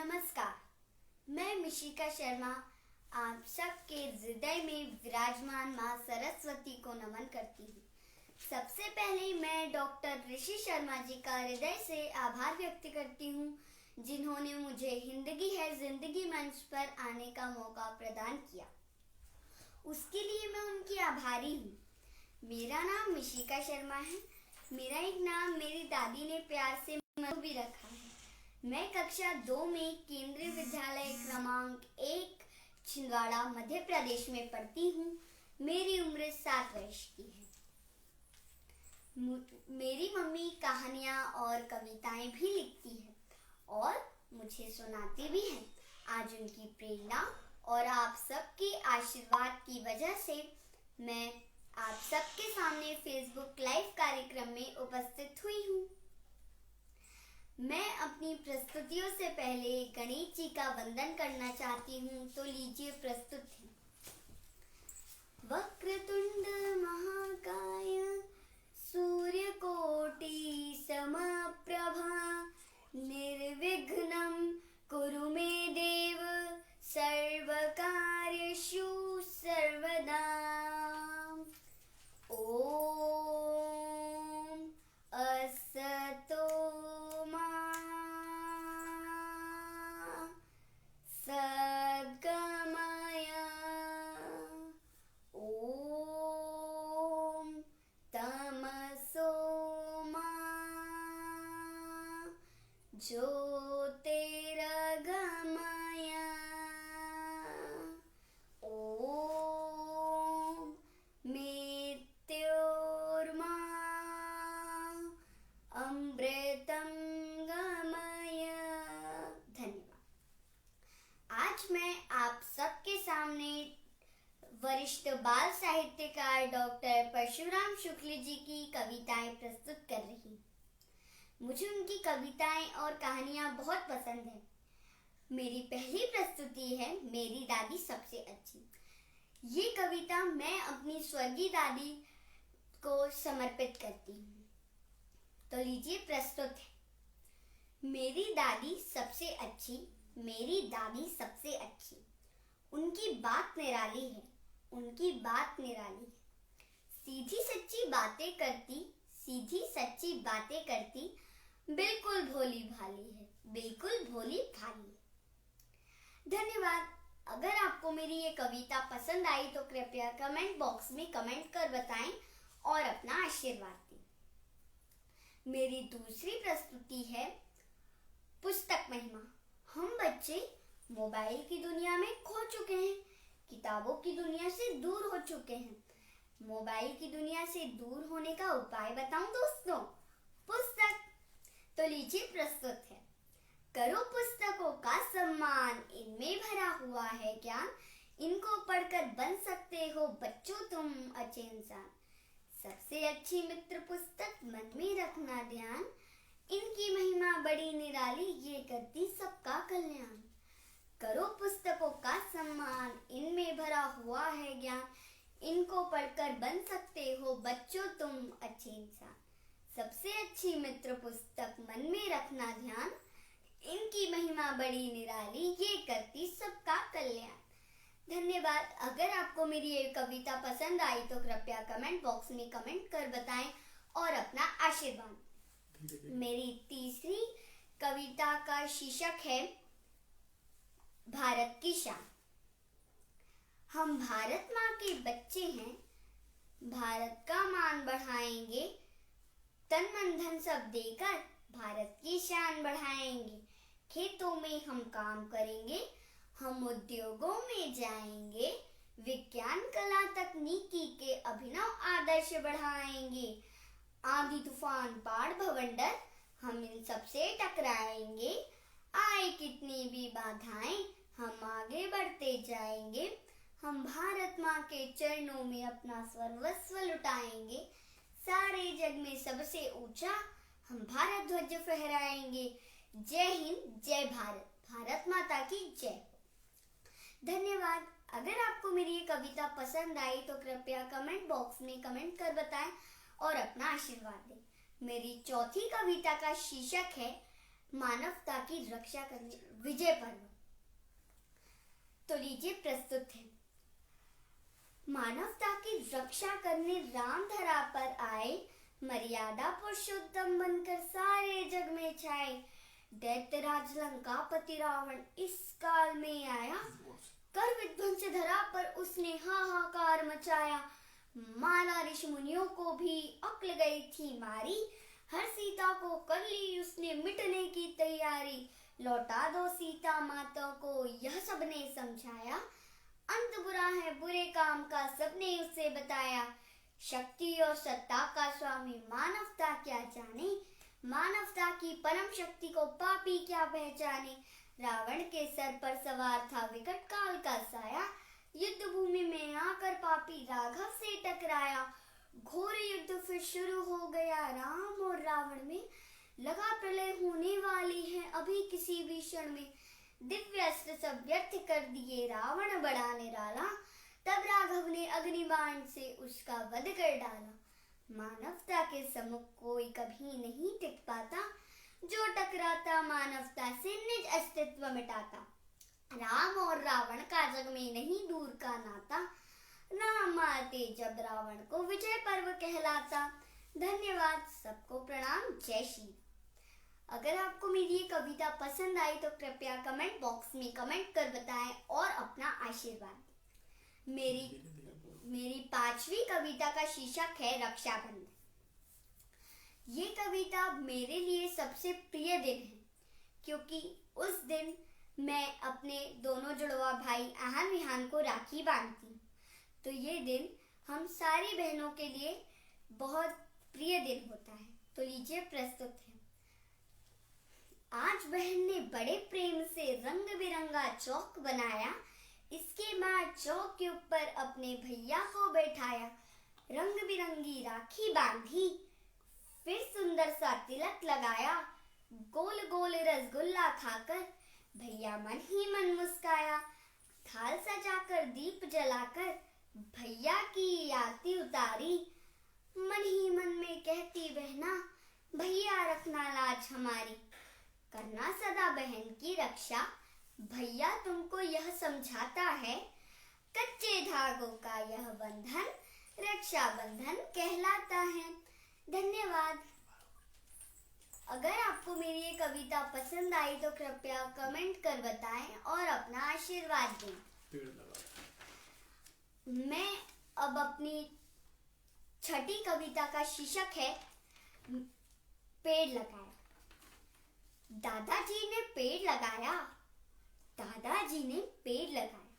नमस्कार, मैं मिशिका शर्मा आप सबके हृदय में विराजमान माँ सरस्वती को नमन करती हूँ। सबसे पहले मैं डॉक्टर ऋषि शर्मा जी का हृदय से आभार व्यक्त करती हूँ, जिन्होंने मुझे हिंदगी है जिंदगी मंच पर आने का मौका प्रदान किया। उसके लिए मैं उनकी आभारी हूँ। मेरा नाम मिशिका शर्मा है। मेरा एक नाम मेरी दादी ने प्यार से मनु भी रखा है। मैं कक्षा 2 में केंद्रीय विद्यालय क्रमांक 1 छिंदवाड़ा मध्य प्रदेश में पढ़ती हूँ। मेरी उम्र 7 वर्ष की है। मेरी मम्मी कहानियाँ और कविताएं भी लिखती है और मुझे सुनाती भी है। आज उनकी प्रेरणा और आप सबके आशीर्वाद की वजह से मैं आप सबके सामने फेसबुक लाइव कार्यक्रम में उपस्थित हुई हूँ। मैं अपनी प्रस्तुतियों से पहले गणेश जी का वंदन करना चाहती हूँ, तो लीजिए प्रस्तुत है। वक्रतुंड महाकाय सूर्यकोटि समप्रभा निर्विघ्नं कुरु मे देव सर्वकार्येषु सर्वदा। ओम असतो सद्गमय ओम तमसो मा ज्योतिर्गमय ओम मृत्योर्मा अमृतं गमय। धन्यवाद। आज मैं आप सबके सामने वरिष्ठ बाल साहित्यकार डॉक्टर परशुराम शुक्ल जी की कविताएं प्रस्तुत कर रही हूँ। मुझे उनकी कविताएं और कहानियां बहुत पसंद है। मेरी पहली प्रस्तुति है मेरी दादी सबसे अच्छी। ये कविता मैं अपनी स्वर्गीय दादी को समर्पित करती हूँ। तो लीजिए प्रस्तुत है। मेरी दादी सबसे अच्छी, मेरी दादी सबसे अच्छी। उनकी बात निराली है, उनकी बात निराली है। सीधी सच्ची बातें करती, सीधी सच्ची बातें करती, बिल्कुल भोली भाली है, बिल्कुल भोली भाली है। धन्यवाद। अगर आपको मेरी ये कविता पसंद आई तो कृपया कमेंट बॉक्स में कमेंट कर बताएं और अपना आशीर्वाद दें। मेरी दूसरी प्रस्तुति है पुस्तक महिमा। हम बच्चे मोबाइल की दुनिया में खो चुके हैं, किताबों की दुनिया से दूर हो चुके हैं। मोबाइल की दुनिया से दूर होने का उपाय बताऊं दोस्तों? पुस्तक। तो लीजिए प्रस्तुत है। करो पुस्तकों का सम्मान, इनमें भरा हुआ है ज्ञान। इनको पढ़कर बन सकते हो बच्चों तुम अच्छे इंसान। सबसे अच्छी मित्र पुस्तक, मन में रखना ध्यान। इनकी महिमा बड़ी निराली, ये करती सबका कल्याण। करो पुस्तकों का सम्मान, इनमें भरा हुआ है ज्ञान। इनको पढ़कर बन सकते हो बच्चों तुम अच्छे इंसान। सबसे अच्छी मित्र पुस्तक, मन में रखना ध्यान। इनकी महिमा बड़ी निराली, ये करती सबका कल्याण। धन्यवाद। अगर आपको मेरी ये कविता पसंद आई तो कृपया कमेंट बॉक्स में कमेंट कर बताएं और अपना आशीर्वाद। मेरी तीसरी कविता का शीर्षक है भारत की शान। हम भारत माँ के बच्चे हैं, भारत का मान बढ़ाएंगे। तन मन धन सब देकर भारत की शान बढ़ाएंगे। खेतों में हम काम करेंगे, हम उद्योगों में जाएंगे। विज्ञान कला तकनीकी के अभिनव आदर्श बढ़ाएंगे। आंधी तूफान बाढ़ भवंडर हम इन सबसे टकराएंगे। आए कितनी भी बाधाएं हम आगे बढ़ते जाएंगे। हम भारत माँ के चरणों में अपना सर्वस्व लुटाएंगे। सारे जग में सबसे ऊंचा हम भारत ध्वज फहराएंगे। जय हिंद, जय भारत, भारत माता की जय। धन्यवाद। अगर आपको मेरी ये कविता पसंद आई तो कृपया कमेंट बॉक्स में कमेंट कर बताएं और अपना आशीर्वाद दें। मेरी चौथी कविता का शीर्षक है मानवता की रक्षा करने विजय पर्व। तो लीजिए प्रस्तुत है। मानवता की रक्षा करने राम धरा पर आए, मर्यादा पुरुषोत्तम बनकर सारे जग में छाए। दैत्यराज लंकापति रावण इस काल में आया, कर विध्वंस धरा पर उसने हाहाकार मचाया। माना ऋषि मुनियों को भी अक्ल गई थी मारी, हर सीता को कर ली उसने मिटने की तैयारी। लौटा दो सीता माता को यह सबने समझाया, अंत बुरा है बुरे काम का सबने उसे बताया। शक्ति और सत्ता का स्वामी मानवता क्या जाने, मानवता की परम शक्ति को पापी क्या पहचाने। रावण के सर पर सवार था विकट काल का साया, युद्ध भूमि में आकर पापी राघव से टकराया। घोर युद्ध फिर शुरू हो गया राम और रावण में, लगा प्रलय होने वाली है अभी किसी भी क्षण में। दिव्य अस्त्र सब व्यर्थ कर दिए रावण बड़ा निराला, तब राघव ने अग्निबाण से उसका वध कर डाला। मानवता के सम्मुख कोई कभी नहीं टिक पाता, जो टकराता मानवता से निज अस्तित्व मिटाता। राम और रावण का जग में नहीं दूर का नाता, राम मारते जब रावण को विजय पर्व कहलाता। धन्यवाद, सबको प्रणाम, जय श्री। अगर आपको मेरी ये कविता पसंद आई तो कृपया कमेंट बॉक्स में कमेंट कर बताएं और अपना आशीर्वाद दें। मेरी 5वीं कविता का शीर्षक है रक्षाबंधन। ये कविता मेरे लिए सबसे प्रिय दिन है, क्योंकि उस दिन मैं अपने दोनों जुड़वा भाई आहन विहान को राखी बांधती हूँ। तो ये दिन हम सारी बहनों के लिए बहुत प्रिय दिन होता है। तो लीजिए प्रस्तुत है। आज बहन ने बड़े प्रेम से रंग बिरंगा चौक बनाया, इसके बाद चौक के ऊपर अपने भैया को बैठाया। रंग बिरंगी राखी बांधी, फिर सुंदर सा तिलक लगाया। गोल गोल रसगुल्ला खाकर भैया मन ही मन मुस्काया। थाल सजाकर दीप जलाकर भैया की आरती उतारी। मन ही मन में कहती बहना, भैया रखना लाज हमारी। करना सदा बहन की रक्षा, भैया तुमको यह समझाता है। कच्चे धागों का यह बंधन रक्षा बंधन कहलाता है। धन्यवाद। अगर आपको मेरी ये कविता पसंद आई तो कृपया कमेंट कर बताएं और अपना आशीर्वाद दें। मैं अब अपनी 6ठी कविता का शीर्षक है पेड़ लगाया। दादाजी ने पेड़ लगाया, दादाजी ने पेड़ लगाया।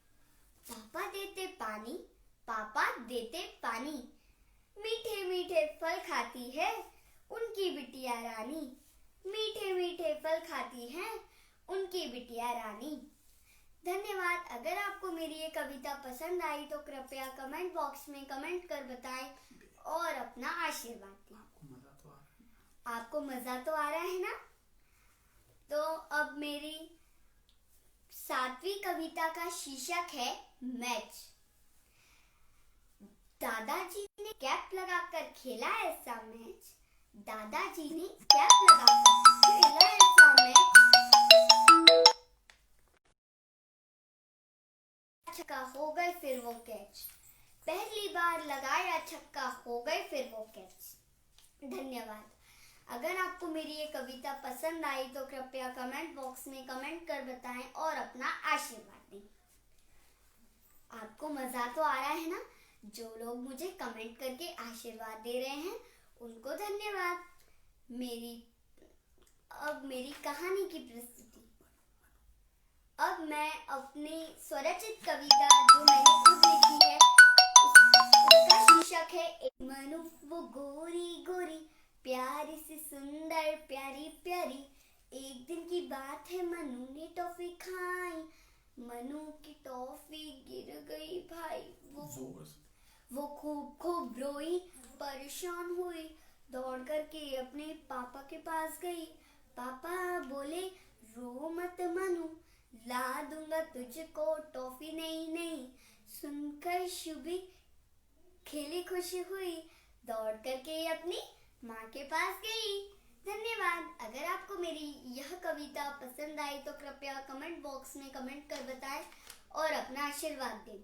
पापा देते पानी, पापा देते पानी। मीठे मीठे फल खाती है उनकी बिटिया रानी। मीठे मीठे फल खाती है उनकी बिटिया रानी। धन्यवाद। अगर आपको मेरी ये कविता पसंद आई तो कृपया कमेंट बॉक्स में कमेंट कर बताएं और अपना आशीर्वाद दें। आपको मजा तो आ रहा है ना? तो अब मेरी 7वीं कविता का शीर्षक है मैच। दादाजी ने कैप लगाकर खेला ऐसा मैच। दादाजी ने कैप लगाकर खेला ऐसा मैच। छक्का हो गए फिर वो कैच। पहली बार लगाया छक्का हो गए फिर वो कैच। धन्यवाद। अगर आपको मेरी ये कविता पसंद आई तो कृपया कमेंट बॉक्स में कमेंट कर बताएं और अपना आशीर्वाद दें। आपको मजा तो आ रहा है ना? जो लोग मुझे कमेंट करके आशीर्वाद दे रहे हैं उनको धन्यवाद। अब मेरी कहानी की प्रस्तुति। अब मैं अपनी स्वरचित कविता जो मैंने खुद लिखी है उसका शीर्षक है एक मनु वो गोरी गोरी प्यारी सी सुंदर प्यारी प्यारी। एक दिन की बात है मनु ने टॉफी खाई। मनु की टॉफी गिर गई भाई। वो खूब खूब रोई, परेशान हुई, दौड़ करके अपने पापा के पास गई। पापा बोले रो मत मनु, ला दूंगा तुझको टॉफी। नहीं नहीं। सुनकर शुभी खेली खुशी हुई, दौड़ करके अपनी माँ के पास गई। धन्यवाद। अगर आपको मेरी यह कविता पसंद आई तो कृपया कमेंट बॉक्स में कमेंट कर बताएं और अपना आशीर्वाद दें।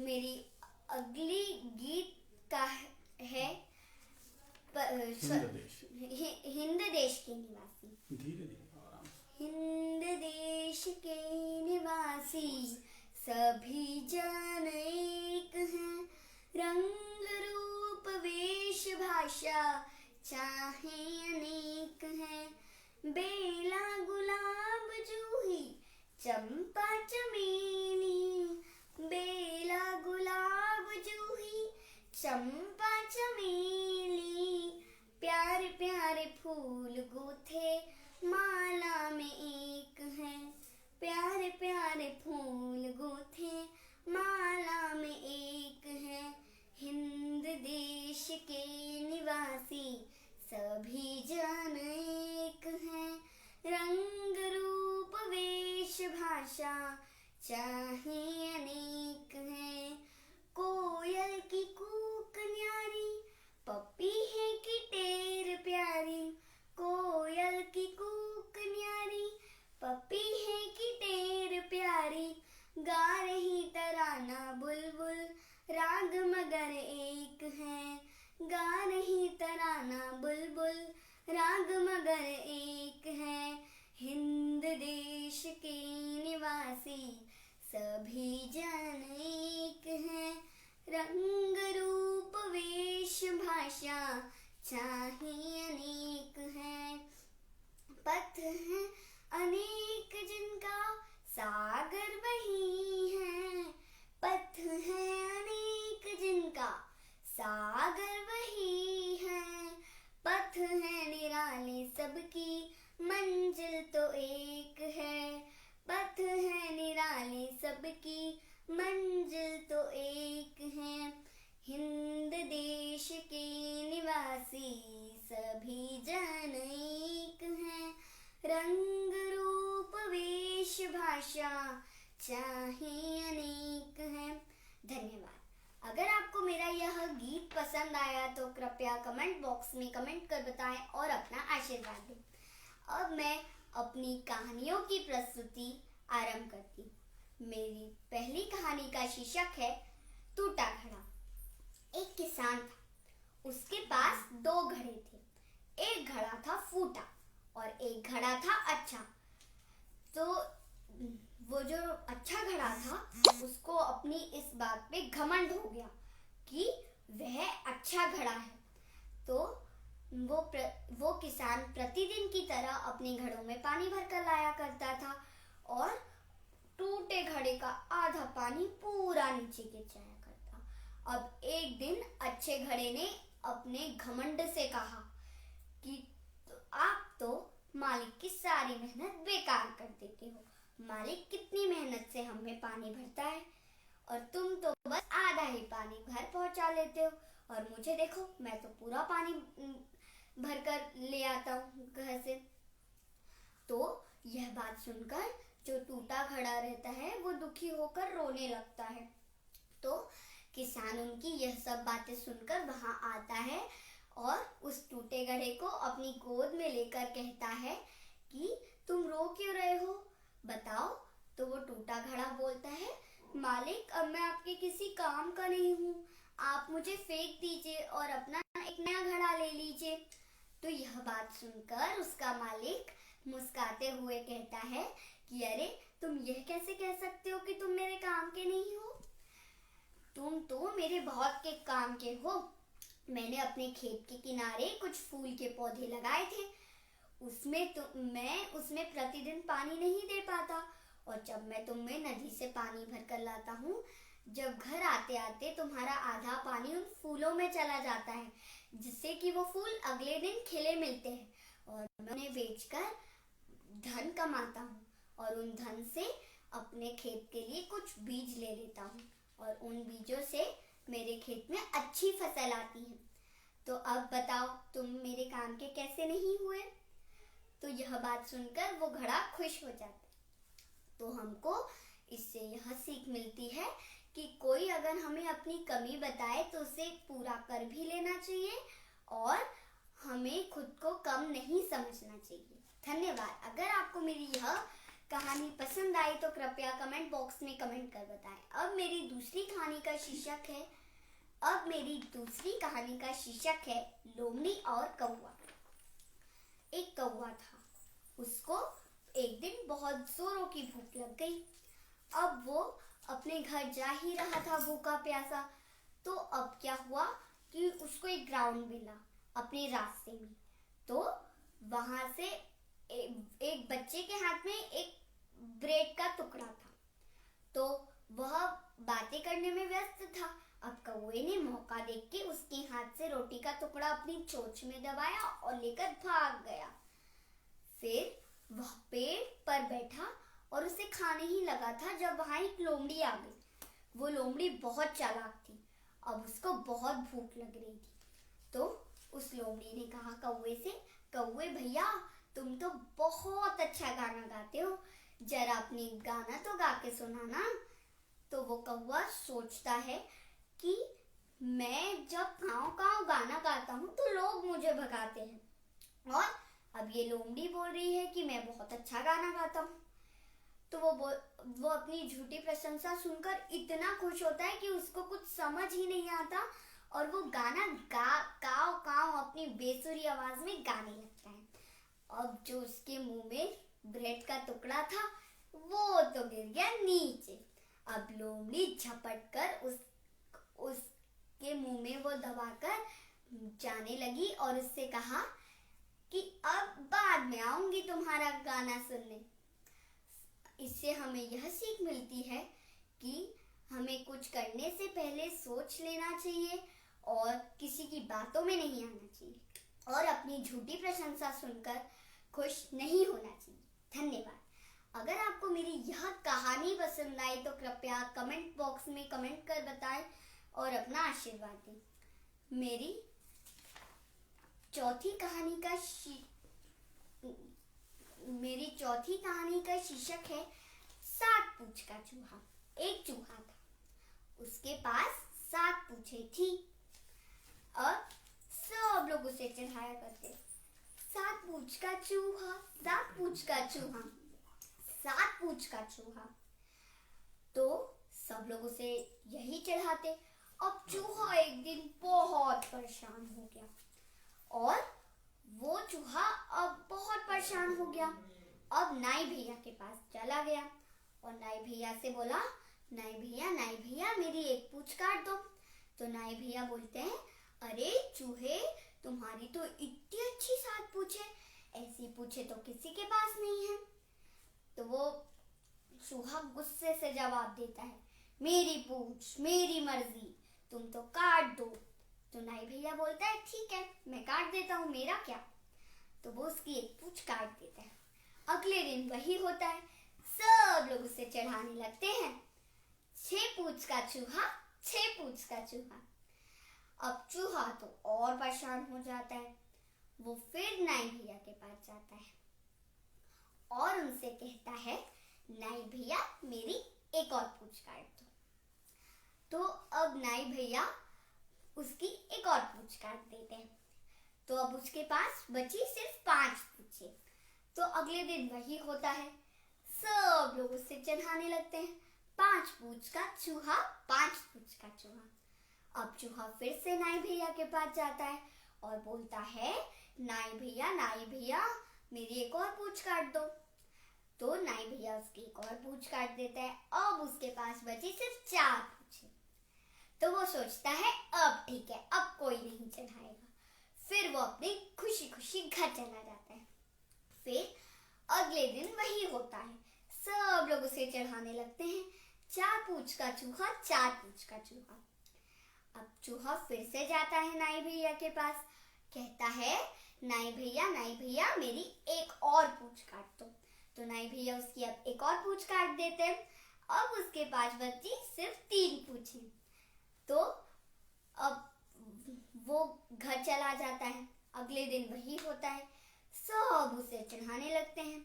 मेरी अगली गीत का है हिंद देश के निवासी। हिंद देश के निवासी सभी जन एक हैं, रंग रूप वेश भाषा चाहे अनेक हैं। बेला गुलाब जूही चंपा चमेली, बेला गुलाब जूही चंपा चमेली, प्यारे प्यारे फूल गूथे माला में एक हैं। प्यारे प्यारे फूल गूथे माला में एक हैं। हिंद देश के निवासी सभी जन एक हैं, रंग रूप वेश भाषा चाहे अनेक हैं। कोयल की कूक न्यारी, पपी है की टेर प्यारी, कोयल की कूक न्यारी, पपी है की टेर प्यारी, गा रही तराना बुलबुल राग मगर एक है। गा रही तराना बुलबुल राग मगर एक है। हिंद देश के निवासी सभी जन एक हैं, रंग रूप वेश भाषा चाहे अनेक हैं। पथ है अनेक जिनका सागर वही है, पथ है अनेक जिनका सागर वही है। पथ है निराले सबकी मंजिल तो एक है, पथ है निराले सबकी मंजिल तो एक है। हिंद देश के निवासी सभी जन एक हैं, रंग रूप वेश भाषा चाहे अनेक हैं। धन्यवाद। अगर आपको मेरा यह गीत पसंद आया तो कृपया कमेंट बॉक्स में कमेंट कर बताएं और अपना आशीर्वाद दें। अब मैं अपनी कहानियों की प्रस्तुति आरंभ करती हूँ। मेरी पहली कहानी का शीर्षक है टूटा घड़ा। एक किसान था, उसके पास 2 घड़े थे। एक घड़ा था फूटा और एक घड़ा था अच्छा। तो वो जो अच्छा घड़ा था उसको अपनी इस बात पे घमंड हो गया कि वह अच्छा घड़ा है। तो वो किसान प्रतिदिन की तरह अपने घड़ों में पानी भरकर लाया करता था और टूटे घड़े का आधा पानी पूरा नीचे गिर जाया करता। अब एक दिन अच्छे घड़े ने अपने घमंड से कहा कि आप तो मालिक की सारी मेहनत बेकार कर देते हो। मालिक कितनी मेहनत से हमें पानी भरता है और तुम तो बस आधा ही पानी घर पहुंचा लेते हो, और मुझे देखो मैं तो पूरा पानी भरकर ले आता हूँ घर से। तो यह बात सुनकर जो टूटा घड़ा रहता है वो दुखी होकर रोने लगता है। तो किसान उनकी यह सब बातें सुनकर वहां आता है और उस टूटे घड़े को अपनी गोद में लेकर कहता है कि तुम रो क्यों रहे हो, बताओ। तो वो टूटा घड़ा बोलता है, मालिक अब मैं आपके किसी काम का नहीं हूँ, आप मुझे फेंक दीजिए और अपना एक नया घड़ा ले लीजिए। तो यह बात सुनकर उसका मालिक मुस्कुराते हुए कहता है कि अरे तुम यह कैसे कह सकते हो कि तुम मेरे काम के नहीं हो, तुम तो मेरे बहुत के काम के हो। मैंने अपने खेत के किनारे कुछ फूल के पौधे लगाए थे, मैं उसमें प्रतिदिन पानी नहीं दे पाता, और जब मैं तुम्हें नदी से पानी भरकर लाता हूँ, जब घर आते आते तुम्हारा आधा पानी उन फूलों में चला जाता है, जिससे कि वो फूल अगले दिन खिले मिलते हैं और मैं उन्हें बेचकर धन कमाता हूँ और उन धन से अपने खेत के लिए कुछ बीज ले लेता हूँ और उन बीजों से मेरे खेत में अच्छी फसल आती है। तो अब बताओ तुम मेरे काम के कैसे नहीं हुए। तो यह बात सुनकर वो घड़ा खुश हो जाता है। तो हमको इससे यह सीख मिलती है कि कोई अगर हमें अपनी कमी बताए तो उसे पूरा कर भी लेना चाहिए और हमें खुद को कम नहीं समझना चाहिए। धन्यवाद। अगर आपको मेरी यह कहानी पसंद आई तो कृपया कमेंट बॉक्स में कमेंट कर बताएं। अब मेरी दूसरी कहानी का शीर्षक है लोमड़ी और कौवा। एक कौवा था, उसको एक दिन बहुत जोरों की भूख लग गई। अब वो अपने घर जा ही रहा था भूखा प्यासा। तो अब क्या हुआ कि उसको एक ग्राउंड मिला अपने रास्ते में। तो वहां से एक बच्चे के हाथ में एक ब्रेड का टुकड़ा था। तो वह बातें करने में व्यस्त था। अब कौवे ने मौका देख के उसके हाथ से रोटी का टुकड़ा अपनी चोंच में दबाया और लेकर भाग गया। फिर वह पेड़ पर बैठा और उसे खाने ही लगा था जब वहां एक लोमड़ी आ गई। वो लोमड़ी बहुत चालाक थी। अब उसको बहुत भूख लग रही थी। तो उस लोमड़ी ने कहा कौवे से, कौवे भैया, तुम तो बहुत अच्छा गाना गाते हो, जरा अपनी गाना तो गा के सुनाना। तो वो कौवा सोचता है कि मैं जब काँव गाना गाता हूँ तो लोग मुझे भगाते हैं, और अब ये लोमड़ी बोल रही है कि मैं बहुत अच्छा गाना गाता हूँ। तो वो अपनी झूठी प्रशंसा सुनकर इतना खुश होता है कि उसको कुछ समझ ही नहीं आता, और वो गाना काव काव अपनी बेसुरी आवाज में गाने लगता है। अब जो उसके मुंह में ब्रेड का टुकड़ा था वो तो गिर गया नीचे। अब लोमड़ी झपट कर उसके मुंह में वो दबाकर जाने लगी और उससे कहा कि अब बाद में आऊंगी तुम्हारा गाना सुनने। इससे हमें यह सीख मिलती है कि हमें कुछ करने से पहले सोच लेना चाहिए और किसी की बातों में नहीं आना चाहिए और अपनी झूठी प्रशंसा सुनकर खुश नहीं होना चाहिए। धन्यवाद। अगर आपको मेरी यह कहानी पसंद आई तो कृपया कमेंट बॉक्स में कमेंट कर बताएं और अपना आशीर्वाद दें। मेरी चौथी कहानी का शीर्षक है 7 पूंछ का चूहा। एक चूहा था, उसके पास 7 पूंछें थी। अब सब लोग उसे चिढ़ाया करते, 7 पूंछ का चूहा, 7 पूंछ का चूहा, 7 पूंछ का चूहा। तो सब लोग उसे यही चिढ़ाते। अब चूहा एक दिन बहुत परेशान हो गया, और वो चूहा अब बहुत परेशान हो गया। अब नाई भैया के पास चला गया और नाई भैया से बोला, नाई भैया मेरी एक पूंछ काट दो। तो नाई भैया बोलते हैं, अरे चूहे, तुम्हारी तो इतनी अच्छी 7 पूंछे, ऐसी पूंछे तो किसी के पास नहीं है। तो वो चूहा गुस्से से जवाब देता है, मेरी पूंछ, मेरी मर्जी, तुम तो काट दो। तो नाई भैया बोलता है, ठीक है, मैं काट देता हूँ, मेरा क्या। तो वो उसकी एक पूंछ काट देता है। अगले दिन वही होता है, सब लोग उसे चढ़ाने लगते हैं, 6 पूंछ का चूहा, 6 पूंछ का चूहा। अब चूहा तो और परेशान हो जाता है। वो फिर नाई भैया के पास जाता है और उनसे कहता है, नाई भैया मेरी एक और पूंछ काट दो। तो अब नाई भैया उसकी एक और पूंछ काट देते हैं। तो अब उसके पास बची सिर्फ 5 पूंछें। तो अगले दिन वही होता है, सब लोग उससे चिढ़ाने लगते हैं, 5 पूंछ का चूहा, 5 पूंछ का चूहा। अब चूहा फिर से नाई भैया के पास जाता है और बोलता है, नाई भैया मेरी एक और पूंछ काट दो। तो नाई भैया उसकी एक और पूंछ काट देता है। अब उसके पास बची सिर्फ 4 पूंछें। तो वो सोचता है, अब ठीक है, अब कोई नहीं चढ़ाएगा। फिर वो अपनी खुशी खुशी घर चला जाता है। फिर अगले दिन वही होता है, सब लोग उसे चढ़ाने लगते हैं, 4 पूंछ का चूहा, 4 पूंछ का चूहा। अब चूहा फिर से जाता है नाई भैया के पास, कहता है, नाई भैया मेरी एक और पूंछ काट दो। तो नाई भैया उसकी अब एक और पूंछ काट देते हैं। अब उसके पास बची सिर्फ 3 पूंछें। तो अब वो घर चला जाता है। अगले दिन वही होता है, सब उसे चढ़ाने लगते हैं,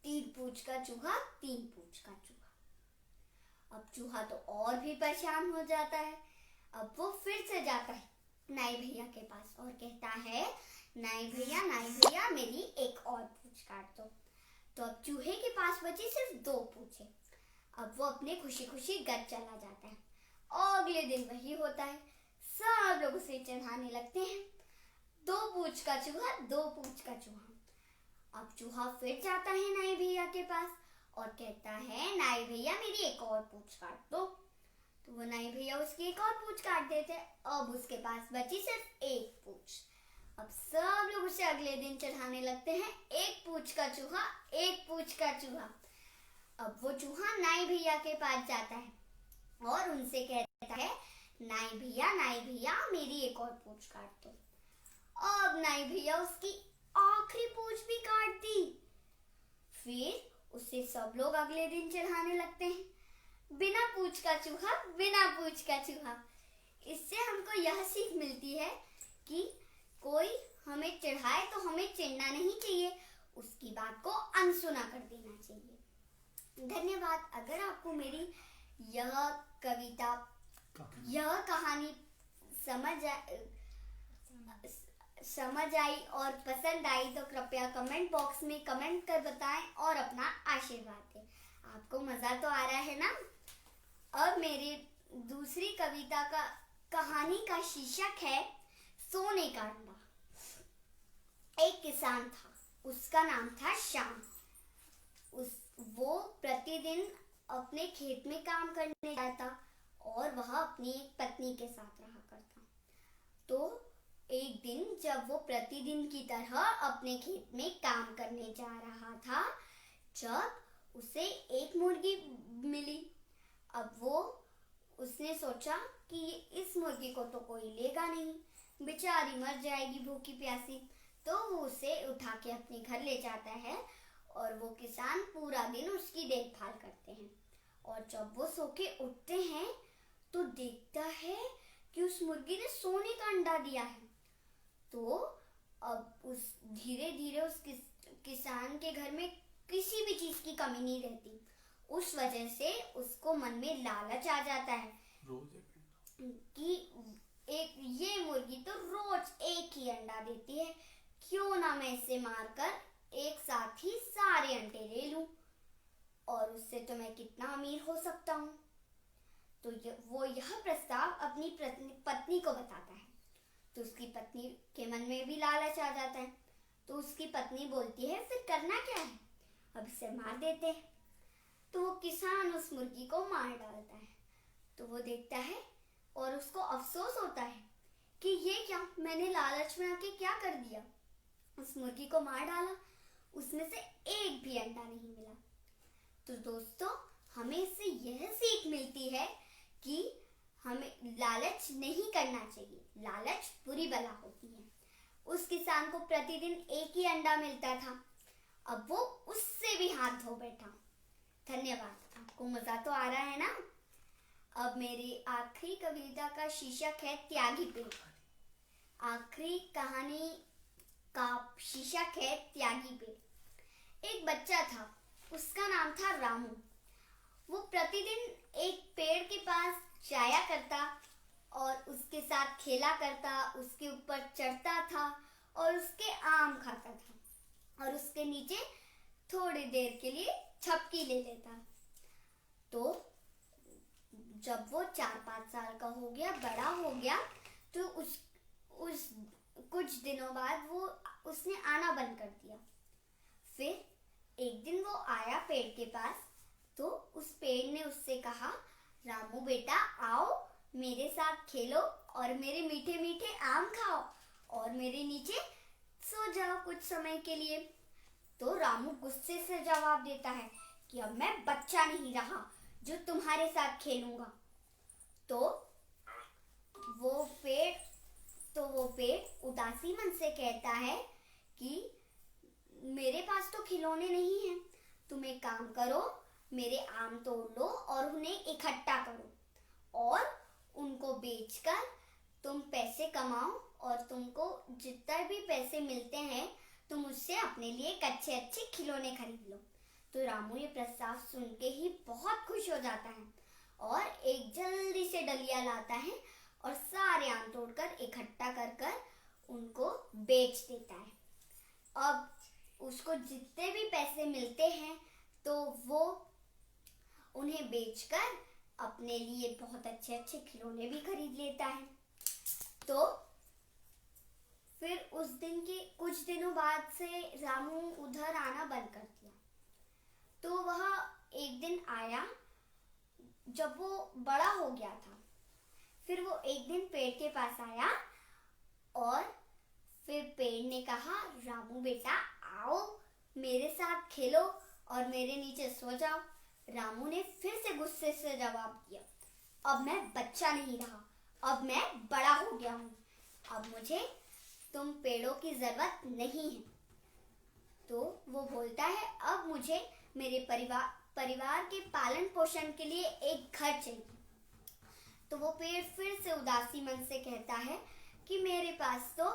3 पूंछ का चूहा, 3 पूंछ का चूहा। अब चूहा तो और भी परेशान हो जाता है। अब वो फिर से जाता है नाई भैया के पास और कहता है, नाई भैया मेरी एक और पूंछ काट दो। तो अब चूहे के पास बची सिर्फ 2 पूंछें। अब वो अपने खुशी खुशी घर चला जाता है और अगले दिन वही होता है, सब लोग उसे चिढ़ाने लगते हैं, 2 पूंछ का चूहा, 2 पूंछ का चूहा। अब चूहा फिर जाता है नाई भैया के पास और कहता है, नाई भैया मेरी एक और पूंछ काट दो। तो वो नाई भैया उसकी एक और पूंछ काट देते हैं। अब उसके पास बची सिर्फ 1 पूंछ। अब सब लोग उसे अगले दिन चढ़ाने लगते हैं, 1 पूंछ का चूहा, 1 पूंछ का चूहा। अब वो चूहा नाई भैया के पास जाता है और उनसे कहता है, नाई भैया मेरी एक और पूंछ काट दो। अब नाई भैया उसकी आखिरी पूंछ भी काट दी। फिर उसे सब लोग अगले दिन चढ़ाने लगते हैं, बिना पूंछ का चूहा, बिना पूंछ का चूहा। इससे हमको यह सीख मिलती है कि कोई हमें चिढ़ाए तो हमें चिढ़ना नहीं चाहिए, उसकी बात को अनसुना कर देना चाहिए। धन्यवाद। अगर आपको मेरी यह कविता, यह कहानी समझ आई और पसंद आई तो कृपया कमेंट बॉक्स में कमेंट कर बताएं और अपना आशीर्वाद दें। आपको मजा तो आ रहा है ना? अब मेरी दूसरी कविता का कहानी का शीर्षक है सोने का अंडा। एक किसान था, उसका नाम था श्याम। वो प्रतिदिन अपने खेत में काम करने जाता और वह अपनी एक पत्नी के साथ रहा करता। तो एक दिन जब वो प्रतिदिन की तरह अपने खेत में काम करने जा रहा था, जब उसे एक मुर्गी मिली। अब उसने सोचा कि इस मुर्गी को तो कोई लेगा नहीं, बेचारी मर जाएगी भूखी प्यासी। तो वो उसे उठा के अपने घर ले जाता है और वो किसान पूरा दिन उसकी देखभाल करते हैं। और जब वो सो के उठते हैं तो देखता है कि उस मुर्गी ने सोने का अंडा दिया है। तो अब धीरे धीरे उस किसान के घर में किसी भी चीज की कमी नहीं रहती। उस वजह से उसको मन में लालच आ जाता है कि ये मुर्गी तो रोज एक ही अंडा देती है, क्यों ना मैं इसे मारकर एक साथ ही सारे अंडे ले लूं और उससे तो मैं कितना अमीर हो सकता हूँ। तो वो यह प्रस्ताव अपनी पत्नी को बताता है। तो उसकी पत्नी के मन में भी लालच आ जाता है। तो उसकी पत्नी बोलती है, फिर करना क्या है, अब इसे मार देते हैं। तो वो किसान उस मुर्गी को मार डालता है। तो वो देखता है और उसको अफसोस होता है कि ये क्या, मैंने लालच में आके क्या कर दिया, उस मुर्गी को मार डाला, उसमें से एक भी अंडा नहीं मिला। तो दोस्तों, हमें इससे यह सीख मिलती है कि हमें लालच नहीं करना चाहिए, लालच बुरी बला होती है। उस किसान को प्रतिदिन एक ही अंडा मिलता था, अब वो उससे भी हाथ धो बैठा। धन्यवाद। आपको मजा तो आ रहा है ना? अब मेरी आखिरी कविता का शीर्षक है त्यागी पेड़। आखिरी कहानी का शीर्षक है त्यागी पेड़। एक बच्चा था, उसका नाम था रामू। वो प्रतिदिन एक पेड़ के पास जाया करता और उसके साथ खेला करता, उसके ऊपर चढ़ता था और उसके आम खाता था और उसके नीचे थोड़ी देर के लिए झपकी ले लेता। तो जब वो 4-5 साल का हो गया, बड़ा हो गया, तो उस कुछ दिनों बाद उसने आना बंद कर दिया। फिर एक दिन वो आया पेड़ के पास, तो उस पेड़ ने उससे कहा, रामू बेटा आओ, मेरे साथ खेलो और मेरे मीठे मीठे आम खाओ और मेरे नीचे सो जाओ कुछ समय के लिए। तो रामू गुस्से से जवाब देता है कि अब मैं बच्चा नहीं रहा जो तुम्हारे साथ खेलूंगा। तो वो पेड़ उदासी मन से कहता है कि मेरे पास तो खिलौने नहीं हैं, तुम एक काम करो, मेरे आम तोड़ लो और उन्हें इकट्ठा करो और उनको बेचकर तुम पैसे कमाओ और तुमको जितना भी पैसे मिलते हैं तुम उससे अपने लिए एक अच्छे खिलौने खरीद लो। तो रामू ये प्रस्ताव सुन के ही बहुत खुश हो जाता है और एक जल्दी से डलिया लाता है और सारे आम तोड़कर इकट्ठा कर कर उनको बेच देता है। अब उसको जितने भी पैसे मिलते हैं तो वो उन्हें बेचकर अपने लिए बहुत अच्छे अच्छे खिलौने भी खरीद लेता है। तो फिर उस दिन के कुछ दिनों बाद से रामू उधर आना बंद कर दिया। तो वह एक दिन आया जब वो बड़ा हो गया था। फिर वो एक दिन पेड़ के पास आया और फिर पेड़ ने कहा, रामू बेटा आओ मेरे साथ खेलो और मेरे नीचे सो जाओ। रामू ने फिर से गुस्से से जवाब दिया, अब मैं बच्चा नहीं रहा, अब मैं बड़ा हो गया हूँ, अब मुझे तुम पेड़ों की जरूरत नहीं है। तो वो बोलता है, अब मुझे मेरे परिवार के पालन पोषण के लिए एक घर चाहिए। तो वो पेड़ फिर से उदासी मन से कहता है कि मेरे पास तो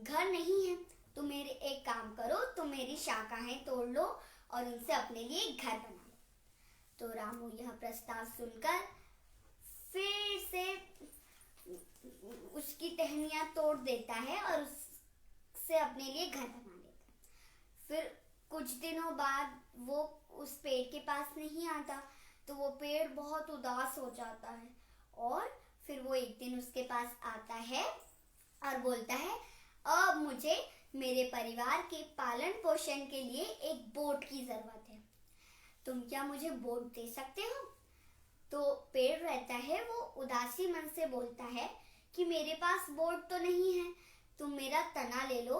घर नहीं है, तुम मेरे एक काम करो, तुम मेरी शाखाएं तोड़ लो और उनसे अपने लिए एक घर बना लो। तो रामू यह प्रस्ताव सुनकर फिर से उसकी टहनियां तोड़ देता है और उससे अपने लिए घर बना लेता है। फिर कुछ दिनों बाद वो उस पेड़ के पास नहीं आता तो वो पेड़ बहुत उदास हो जाता है और फिर वो एक दिन उसके पास आता है और बोलता है, अब मुझे मेरे परिवार के पालन पोषण के लिए एक बोट की जरूरत है, तुम क्या मुझे बोट दे सकते हो? तो पेड़ रहता है वो उदासी मन से बोलता है कि मेरे पास बोट तो नहीं है, तुम मेरा तना ले लो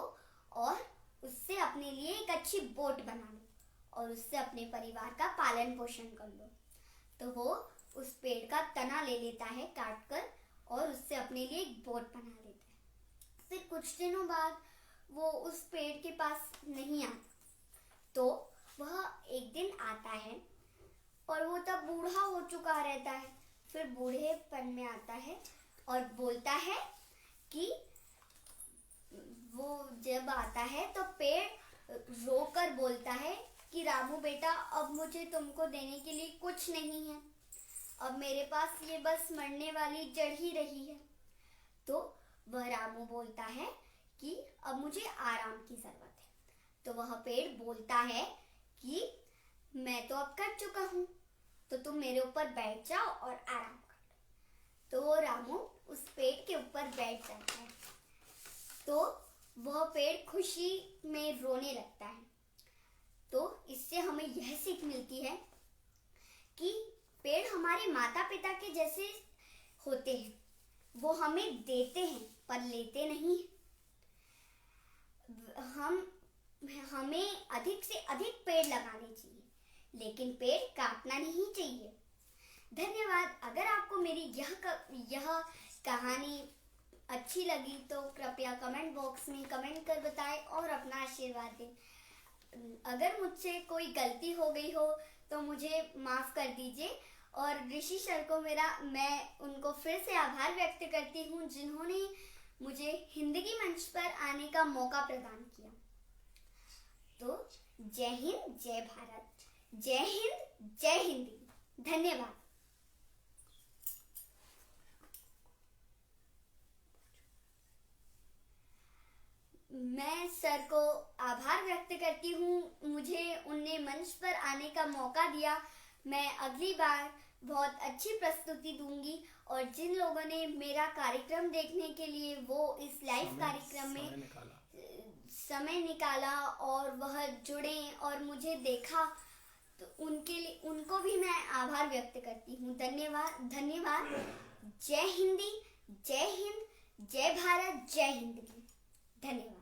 और उससे अपने लिए एक अच्छी बोट बना लो और उससे अपने परिवार का पालन पोषण कर लो। तो वो उस पेड़ का तना ले लेता है काट कर और उससे अपने लिए एक बोट बना लेता है। फिर कुछ दिनों बाद वो उस पेड़ के पास नहीं आता। तो वह एक दिन आता है और वो तब बूढ़ा हो चुका रहता है। फिर बूढ़ेपन में आता है और बोलता है कि वो जब आता है तो पेड़ रोकर बोलता है कि रामू बेटा, अब मुझे तुमको देने के लिए कुछ नहीं है, अब मेरे पास ये बस मरने वाली जड़ ही रही है। तो वह रामू बोलता है कि अब मुझे आराम की जरूरत है। तो वह पेड़ बोलता है कि मैं तो अब कर चुका हूँ, तो तुम मेरे ऊपर बैठ जाओ और आराम कर लो। तो वो रामू उस पेड़ के ऊपर बैठ जाता है। तो वह पेड़ खुशी में रोने लगता है। तो इससे हमें यह सीख मिलती है कि पेड़ हमारे माता पिता के जैसे होते हैं, वो हमें देते हैं पर लेते नहीं। हमें अधिक से अधिक पेड़ लगाने चाहिए, लेकिन पेड़ काटना नहीं चाहिए। धन्यवाद। अगर आपको मेरी यह कहानी अच्छी लगी तो कृपया कमेंट बॉक्स में कमेंट कर बताएं और अपना आशीर्वाद दें। अगर मुझसे कोई गलती हो गई हो तो मुझे माफ़ कर दीजिए और ऋषि सर को मैं उनको फिर से आभार व्यक्त करती हूँ जिन्होंने मुझे हिंदी मंच पर आने का मौका प्रदान किया। तो जय हिंद, जय भारत, जय हिंद, जय हिंदी। धन्यवाद। मैं सर को आभार व्यक्त करती हूँ, मुझे उनने मंच पर आने का मौका दिया। मैं अगली बार बहुत अच्छी प्रस्तुति दूंगी और जिन लोगों ने मेरा कार्यक्रम देखने के लिए वो इस लाइव कार्यक्रम में समय निकाला और वह जुड़े और मुझे देखा, तो उनको भी मैं आभार व्यक्त करती हूँ। धन्यवाद। जय हिंदी, जय हिंद, जय भारत, जय हिंद। धन्यवाद।